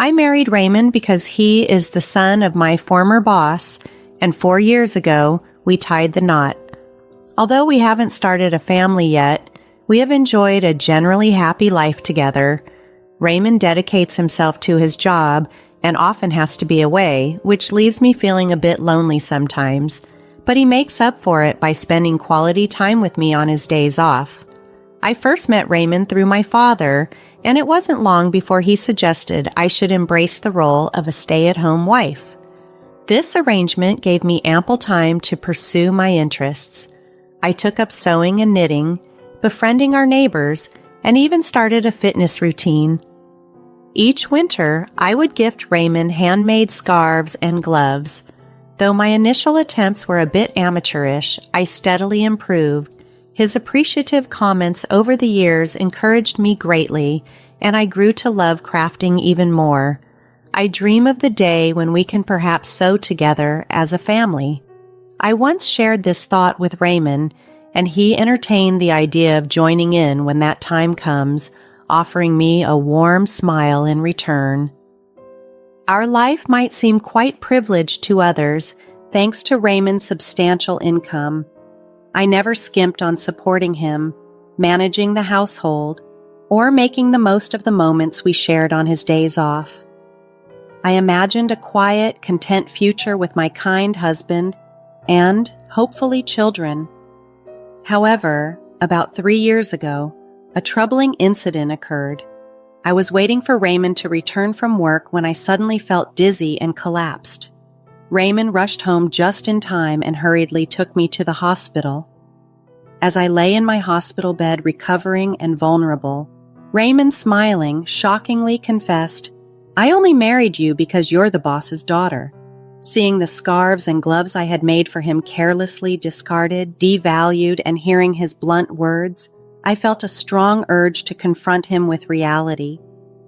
I married Raymond because he is the son of my former boss, and 4 years ago, we tied the knot. Although we haven't started a family yet, we have enjoyed a generally happy life together. Raymond dedicates himself to his job and often has to be away, which leaves me feeling a bit lonely sometimes, but he makes up for it by spending quality time with me on his days off. I first met Raymond through my father, and it wasn't long before he suggested I should embrace the role of a stay-at-home wife. This arrangement gave me ample time to pursue my interests. I took up sewing and knitting, befriending our neighbors, and even started a fitness routine. Each winter, I would gift Raymond handmade scarves and gloves. Though my initial attempts were a bit amateurish, I steadily improved. His appreciative comments over the years encouraged me greatly, and I grew to love crafting even more. I dream of the day when we can perhaps sew together as a family. I once shared this thought with Raymond, and he entertained the idea of joining in when that time comes, offering me a warm smile in return. Our life might seem quite privileged to others, thanks to Raymond's substantial income. I never skimped on supporting him, managing the household, or making the most of the moments we shared on his days off. I imagined a quiet, content future with my kind husband and, hopefully, children. However, about 3 years ago, a troubling incident occurred. I was waiting for Raymond to return from work when I suddenly felt dizzy and collapsed. Raymond rushed home just in time and hurriedly took me to the hospital. As I lay in my hospital bed recovering and vulnerable, Raymond, smiling, shockingly confessed, "I only married you because you're the boss's daughter." Seeing the scarves and gloves I had made for him carelessly discarded, devalued, and hearing his blunt words, I felt a strong urge to confront him with reality,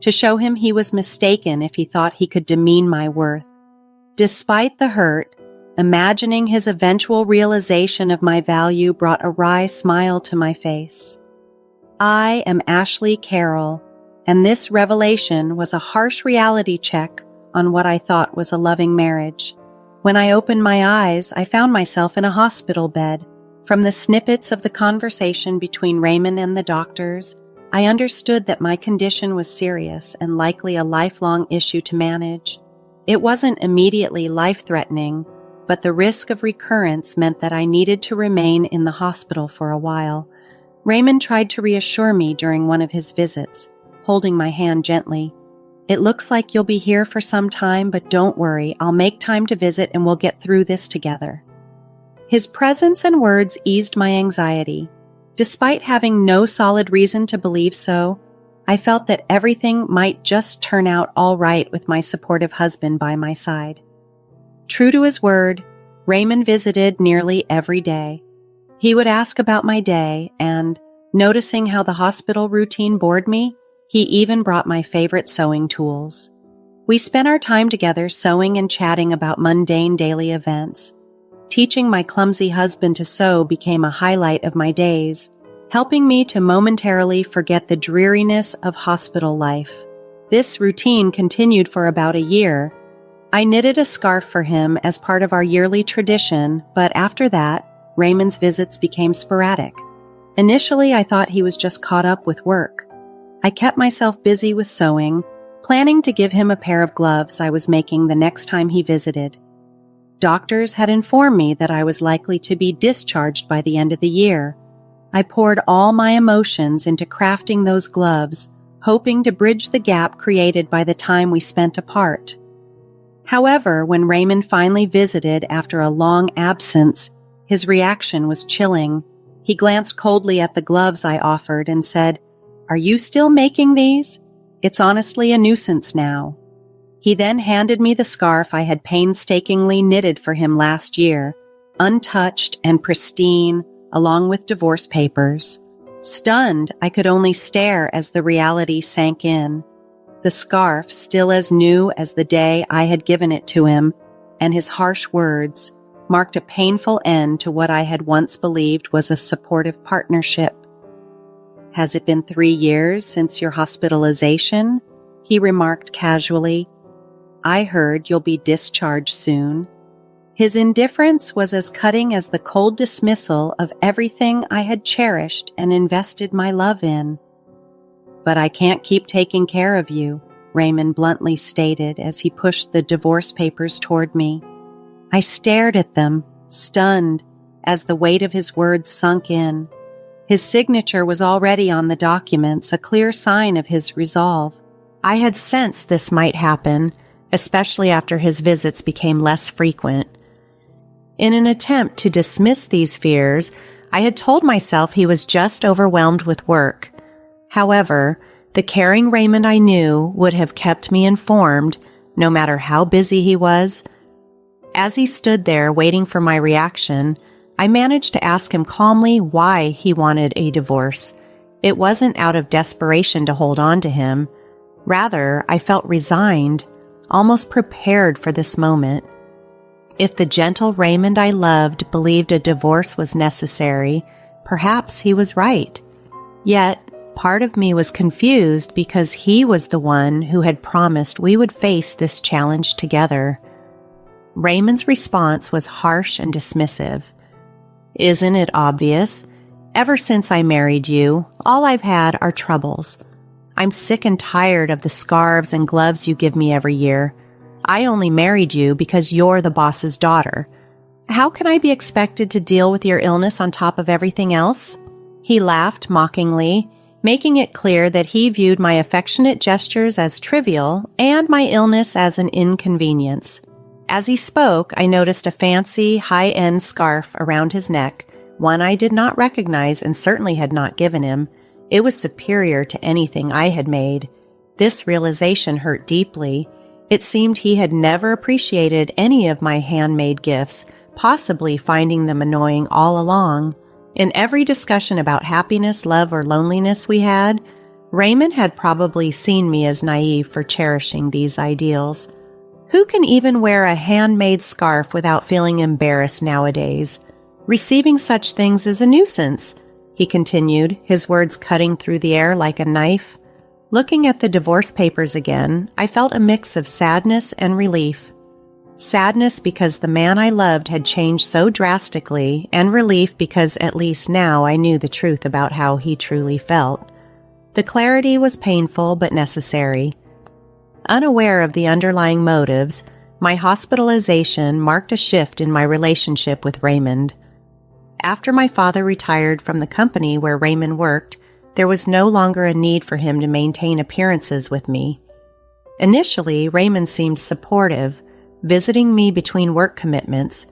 to show him he was mistaken if he thought he could demean my worth. Despite the hurt, imagining his eventual realization of my value brought a wry smile to my face. I am Ashley Carroll, and this revelation was a harsh reality check on what I thought was a loving marriage. When I opened my eyes, I found myself in a hospital bed. From the snippets of the conversation between Raymond and the doctors, I understood that my condition was serious and likely a lifelong issue to manage. It wasn't immediately life-threatening, but the risk of recurrence meant that I needed to remain in the hospital for a while. Raymond tried to reassure me during one of his visits, holding my hand gently. "It looks like you'll be here for some time, but don't worry, I'll make time to visit and we'll get through this together." His presence and words eased my anxiety. Despite having no solid reason to believe so, I felt that everything might just turn out all right with my supportive husband by my side. True to his word, Raymond visited nearly every day. He would ask about my day, and, noticing how the hospital routine bored me, he even brought my favorite sewing tools. We spent our time together sewing and chatting about mundane daily events. Teaching my clumsy husband to sew became a highlight of my days, helping me to momentarily forget the dreariness of hospital life. This routine continued for about a year. I knitted a scarf for him as part of our yearly tradition, but after that, Raymond's visits became sporadic. Initially, I thought he was just caught up with work. I kept myself busy with sewing, planning to give him a pair of gloves I was making the next time he visited. Doctors had informed me that I was likely to be discharged by the end of the year. I poured all my emotions into crafting those gloves, hoping to bridge the gap created by the time we spent apart. However, when Raymond finally visited after a long absence, his reaction was chilling. He glanced coldly at the gloves I offered and said, "Are you still making these? It's honestly a nuisance now." He then handed me the scarf I had painstakingly knitted for him last year, untouched and pristine, along with divorce papers. Stunned, I could only stare as the reality sank in. The scarf, still as new as the day I had given it to him, and his harsh words, marked a painful end to what I had once believed was a supportive partnership. "Has it been 3 years since your hospitalization?" He remarked casually, "I heard you'll be discharged soon." His indifference was as cutting as the cold dismissal of everything I had cherished and invested my love in. "But I can't keep taking care of you," Raymond bluntly stated as he pushed the divorce papers toward me. I stared at them, stunned, as the weight of his words sunk in. His signature was already on the documents, a clear sign of his resolve. I had sensed this might happen, especially after his visits became less frequent. In an attempt to dismiss these fears, I had told myself he was just overwhelmed with work. However, the caring Raymond I knew would have kept me informed, no matter how busy he was. As he stood there waiting for my reaction, I managed to ask him calmly why he wanted a divorce. It wasn't out of desperation to hold on to him. Rather, I felt resigned, almost prepared for this moment. If the gentle Raymond I loved believed a divorce was necessary, perhaps he was right. Yet, part of me was confused because he was the one who had promised we would face this challenge together. Raymond's response was harsh and dismissive. "Isn't it obvious? Ever since I married you, all I've had are troubles. I'm sick and tired of the scarves and gloves you give me every year. I only married you because you're the boss's daughter. How can I be expected to deal with your illness on top of everything else?" He laughed mockingly, making it clear that he viewed my affectionate gestures as trivial and my illness as an inconvenience. As he spoke, I noticed a fancy, high-end scarf around his neck, one I did not recognize and certainly had not given him. It was superior to anything I had made. This realization hurt deeply. It seemed he had never appreciated any of my handmade gifts, possibly finding them annoying all along. In every discussion about happiness, love, or loneliness we had, Raymond had probably seen me as naive for cherishing these ideals. Who can even wear a handmade scarf without feeling embarrassed nowadays? Receiving such things is a nuisance, he continued, his words cutting through the air like a knife. Looking at the divorce papers again, I felt a mix of sadness and relief. Sadness because the man I loved had changed so drastically, and relief because at least now I knew the truth about how he truly felt. The clarity was painful but necessary. Unaware of the underlying motives, my hospitalization marked a shift in my relationship with Raymond. After my father retired from the company where Raymond worked, there was no longer a need for him to maintain appearances with me. Initially, Raymond seemed supportive, visiting me between work commitments.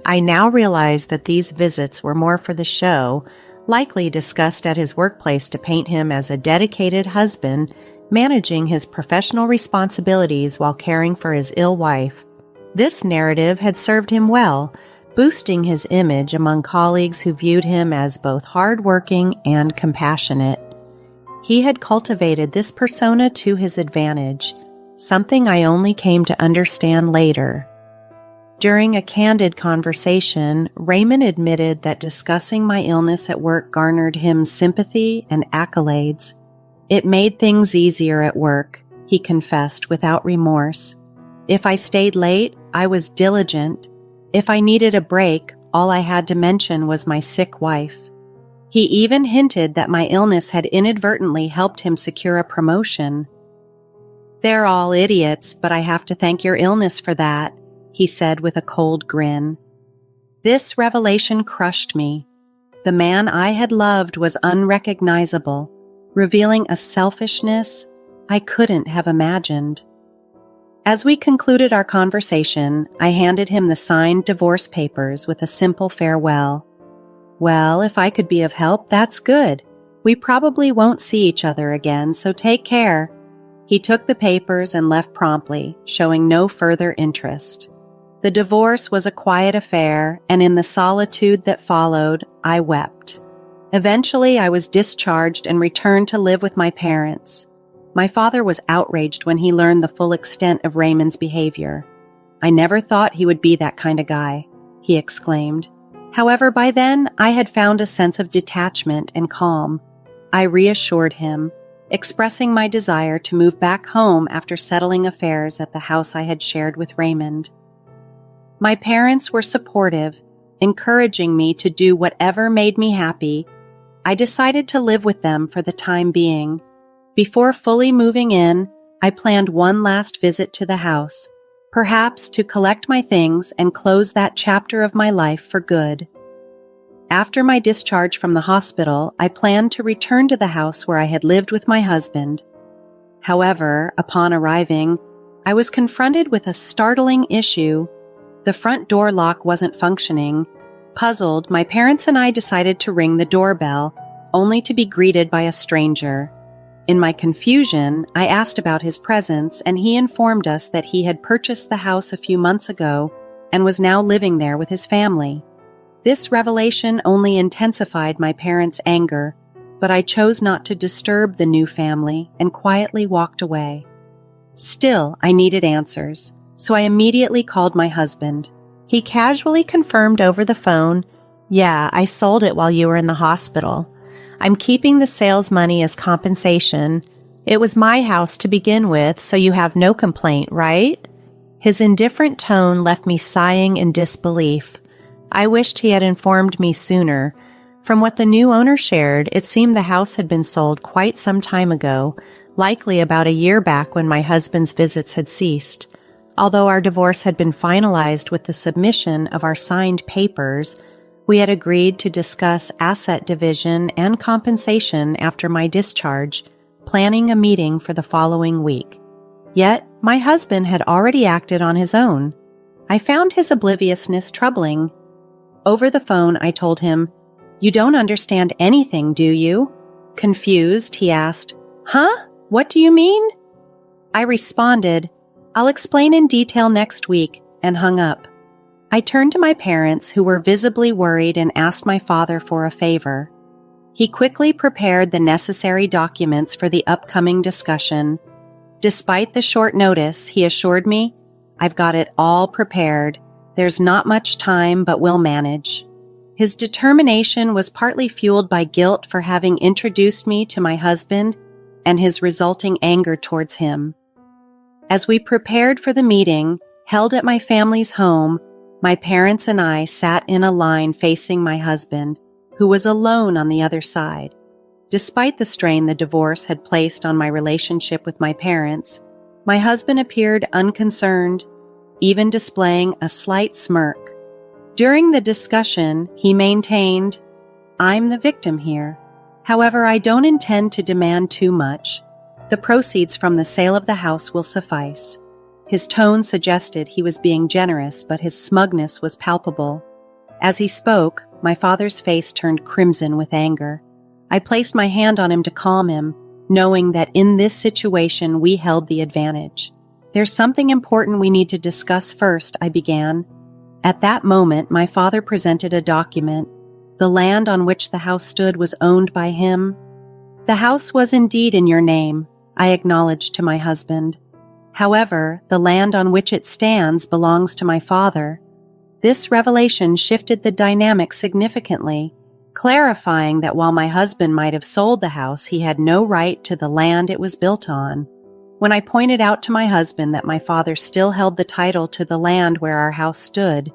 I now realize that these visits were more for the show, likely discussed at his workplace to paint him as a dedicated husband, managing his professional responsibilities while caring for his ill wife. This narrative had served him well, boosting his image among colleagues who viewed him as both hardworking and compassionate. He had cultivated this persona to his advantage, something I only came to understand later. During a candid conversation, Raymond admitted that discussing my illness at work garnered him sympathy and accolades. "It made things easier at work," he confessed without remorse. "If I stayed late, I was diligent. If I needed a break, all I had to mention was my sick wife." He even hinted that my illness had inadvertently helped him secure a promotion. "They're all idiots, but I have to thank your illness for that," he said with a cold grin. This revelation crushed me. The man I had loved was unrecognizable, revealing a selfishness I couldn't have imagined. As we concluded our conversation, I handed him the signed divorce papers with a simple farewell. "Well, if I could be of help, that's good. We probably won't see each other again, so take care." He took the papers and left promptly, showing no further interest. The divorce was a quiet affair, and in the solitude that followed, I wept. Eventually, I was discharged and returned to live with my parents. My father was outraged when he learned the full extent of Raymond's behavior. "I never thought he would be that kind of guy," he exclaimed. However, by then, I had found a sense of detachment and calm. I reassured him, expressing my desire to move back home after settling affairs at the house I had shared with Raymond. My parents were supportive, encouraging me to do whatever made me happy. I decided to live with them for the time being. Before fully moving in, I planned one last visit to the house, perhaps to collect my things and close that chapter of my life for good. After my discharge from the hospital, I planned to return to the house where I had lived with my husband. However, upon arriving, I was confronted with a startling issue. The front door lock wasn't functioning. Puzzled, my parents and I decided to ring the doorbell, only to be greeted by a stranger. In my confusion, I asked about his presence, and he informed us that he had purchased the house a few months ago and was now living there with his family. This revelation only intensified my parents' anger, but I chose not to disturb the new family and quietly walked away. Still, I needed answers, so I immediately called my husband. He casually confirmed over the phone, "Yeah, I sold it while you were in the hospital. I'm keeping the sales money as compensation. It was my house to begin with, so you have no complaint, right?" His indifferent tone left me sighing in disbelief. I wished he had informed me sooner. From what the new owner shared, it seemed the house had been sold quite some time ago, likely about a year back when my husband's visits had ceased. Although our divorce had been finalized with the submission of our signed papers, we had agreed to discuss asset division and compensation after my discharge, planning a meeting for the following week. Yet, my husband had already acted on his own. I found his obliviousness troubling. Over the phone, I told him, "You don't understand anything, do you?" Confused, he asked, "Huh? What do you mean?" I responded, "I'll explain in detail next week," and hung up. I turned to my parents, who were visibly worried, and asked my father for a favor. He quickly prepared the necessary documents for the upcoming discussion. Despite the short notice, he assured me, "I've got it all prepared. There's not much time, but we'll manage." His determination was partly fueled by guilt for having introduced me to my husband and his resulting anger towards him. As we prepared for the meeting, held at my family's home, my parents and I sat in a line facing my husband, who was alone on the other side. Despite the strain the divorce had placed on my relationship with my parents, my husband appeared unconcerned, even displaying a slight smirk. During the discussion, he maintained, "I'm the victim here. However, I don't intend to demand too much. The proceeds from the sale of the house will suffice." His tone suggested he was being generous, but his smugness was palpable. As he spoke, my father's face turned crimson with anger. I placed my hand on him to calm him, knowing that in this situation we held the advantage. "There's something important we need to discuss first," I began. At that moment, my father presented a document. The land on which the house stood was owned by him. "The house was indeed in your name," I acknowledged to my husband. "However, the land on which it stands belongs to my father." This revelation shifted the dynamic significantly, clarifying that while my husband might have sold the house, he had no right to the land it was built on. When I pointed out to my husband that my father still held the title to the land where our house stood,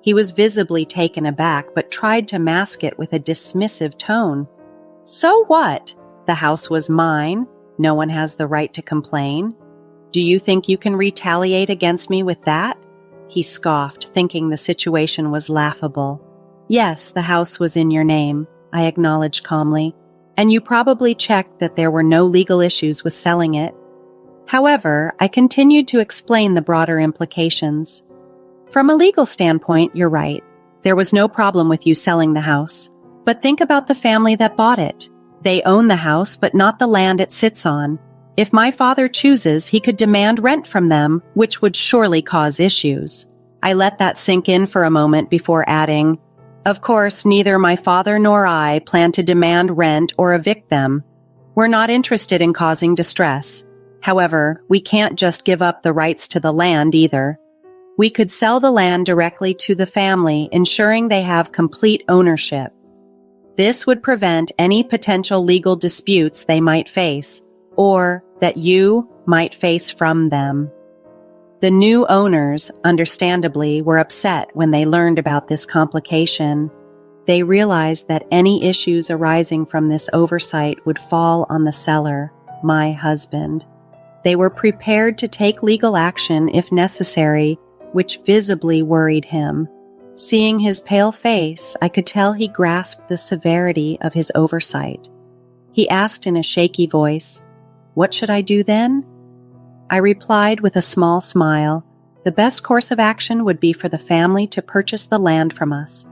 he was visibly taken aback but tried to mask it with a dismissive tone. "So what? The house was mine. No one has the right to complain. Do you think you can retaliate against me with that?" He scoffed, thinking the situation was laughable. "Yes, the house was in your name," I acknowledged calmly, "and you probably checked that there were no legal issues with selling it." However, I continued to explain the broader implications. "From a legal standpoint, you're right. There was no problem with you selling the house. But think about the family that bought it. They own the house, but not the land it sits on. If my father chooses, he could demand rent from them, which would surely cause issues." I let that sink in for a moment before adding, "Of course, neither my father nor I plan to demand rent or evict them. We're not interested in causing distress. However, we can't just give up the rights to the land either. We could sell the land directly to the family, ensuring they have complete ownership. This would prevent any potential legal disputes they might face, or that you might face from them. The new owners, understandably, were upset when they learned about this complication. They realized that any issues arising from this oversight would fall on the seller, my husband. They were prepared to take legal action if necessary, which visibly worried him. Seeing his pale face, I could tell he grasped the severity of his oversight. He asked in a shaky voice, "What should I do then?" I replied with a small smile, "The best course of action would be for the family to purchase the land from us.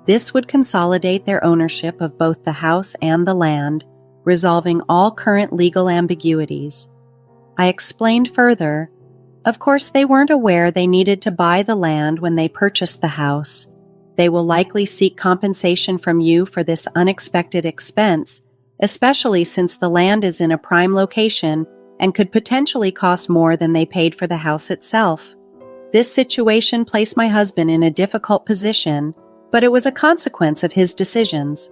This would consolidate their ownership of both the house and the land, resolving all current legal ambiguities." I explained further, of course they weren't aware they needed to buy the land when they purchased the house. They will likely seek compensation from you for this unexpected expense, especially since the land is in a prime location and could potentially cost more than they paid for the house itself. This situation placed my husband in a difficult position, but it was a consequence of his decisions.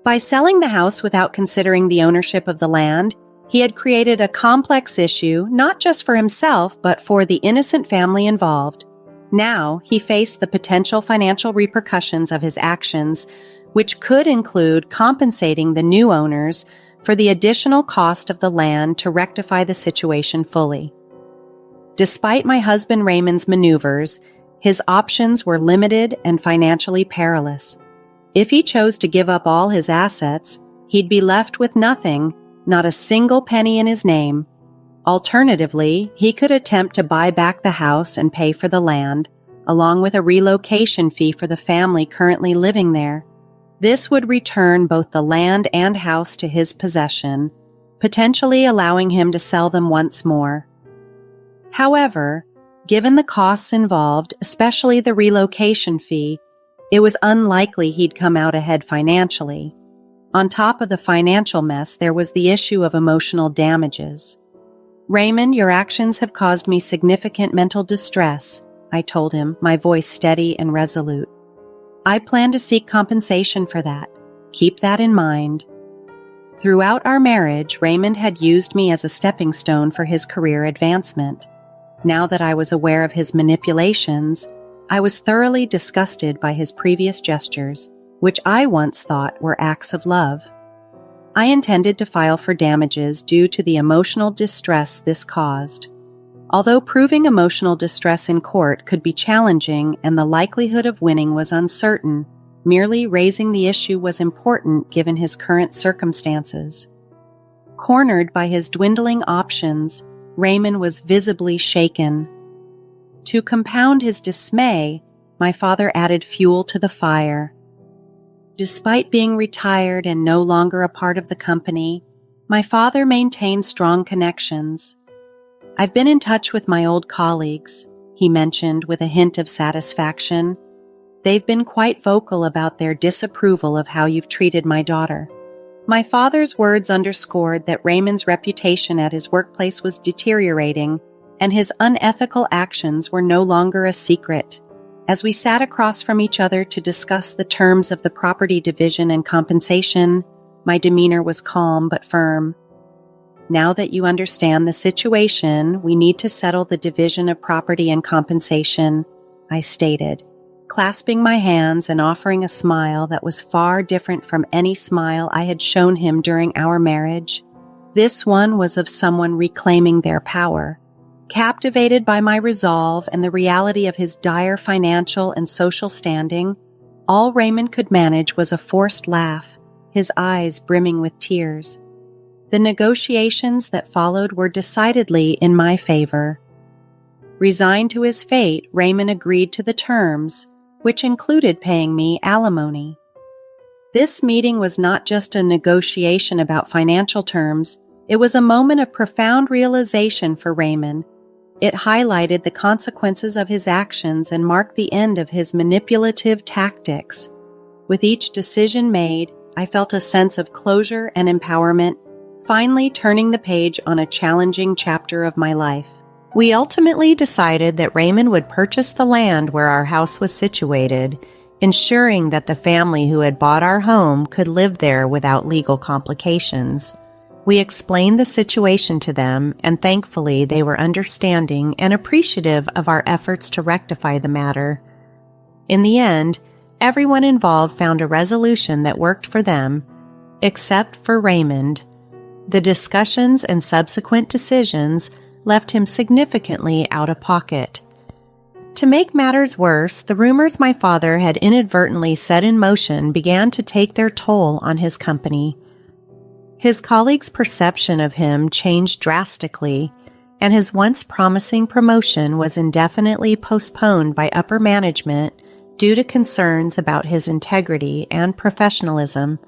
By selling the house without considering the ownership of the land, he had created a complex issue not just for himself but for the innocent family involved. Now he faced the potential financial repercussions of his actions, which could include compensating the new owners for the additional cost of the land to rectify the situation fully. Despite my husband Raymond's maneuvers, his options were limited and financially perilous. If he chose to give up all his assets, he'd be left with nothing, not a single penny in his name. Alternatively, he could attempt to buy back the house and pay for the land, along with a relocation fee for the family currently living there. This would return both the land and house to his possession, potentially allowing him to sell them once more. However, given the costs involved, especially the relocation fee, it was unlikely he'd come out ahead financially. On top of the financial mess, there was the issue of emotional damages. "Raymond, your actions have caused me significant mental distress," I told him, my voice steady and resolute. "I plan to seek compensation for that. Keep that in mind." Throughout our marriage, Raymond had used me as a stepping stone for his career advancement. Now that I was aware of his manipulations, I was thoroughly disgusted by his previous gestures, which I once thought were acts of love. I intended to file for damages due to the emotional distress this caused. Although proving emotional distress in court could be challenging and the likelihood of winning was uncertain, merely raising the issue was important given his current circumstances. Cornered by his dwindling options, Raymond was visibly shaken. To compound his dismay, my father added fuel to the fire. Despite being retired and no longer a part of the company, my father maintained strong connections. "I've been in touch with my old colleagues," he mentioned with a hint of satisfaction. "They've been quite vocal about their disapproval of how you've treated my daughter." My father's words underscored that Raymond's reputation at his workplace was deteriorating, and his unethical actions were no longer a secret. As we sat across from each other to discuss the terms of the property division and compensation, my demeanor was calm but firm. "Now that you understand the situation, we need to settle the division of property and compensation," I stated, clasping my hands and offering a smile that was far different from any smile I had shown him during our marriage. This one was of someone reclaiming their power. Captivated by my resolve and the reality of his dire financial and social standing, all Raymond could manage was a forced laugh, his eyes brimming with tears. The negotiations that followed were decidedly in my favor. Resigned to his fate, Raymond agreed to the terms, which included paying me alimony. This meeting was not just a negotiation about financial terms, it was a moment of profound realization for Raymond. It highlighted the consequences of his actions and marked the end of his manipulative tactics. With each decision made, I felt a sense of closure and empowerment, finally turning the page on a challenging chapter of my life. We ultimately decided that Raymond would purchase the land where our house was situated, ensuring that the family who had bought our home could live there without legal complications. We explained the situation to them, and thankfully they were understanding and appreciative of our efforts to rectify the matter. In the end, everyone involved found a resolution that worked for them, except for Raymond. The discussions and subsequent decisions left him significantly out of pocket. To make matters worse, the rumors my father had inadvertently set in motion began to take their toll on his company. His colleagues' perception of him changed drastically, and his once promising promotion was indefinitely postponed by upper management due to concerns about his integrity and professionalism.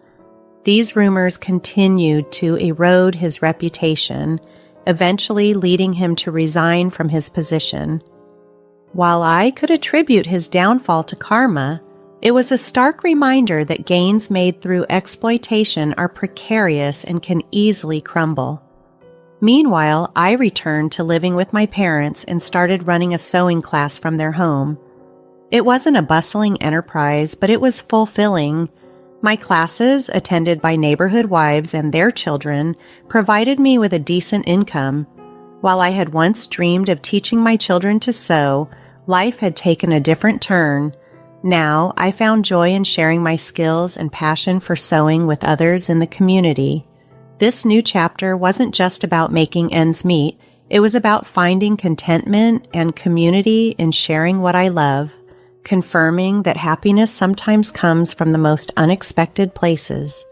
These rumors continued to erode his reputation, eventually leading him to resign from his position. While I could attribute his downfall to karma, it was a stark reminder that gains made through exploitation are precarious and can easily crumble. Meanwhile, I returned to living with my parents and started running a sewing class from their home. It wasn't a bustling enterprise, but it was fulfilling. My classes, attended by neighborhood wives and their children, provided me with a decent income. While I had once dreamed of teaching my children to sew, life had taken a different turn. Now, I found joy in sharing my skills and passion for sewing with others in the community. This new chapter wasn't just about making ends meet, it was about finding contentment and community in sharing what I love, confirming that happiness sometimes comes from the most unexpected places.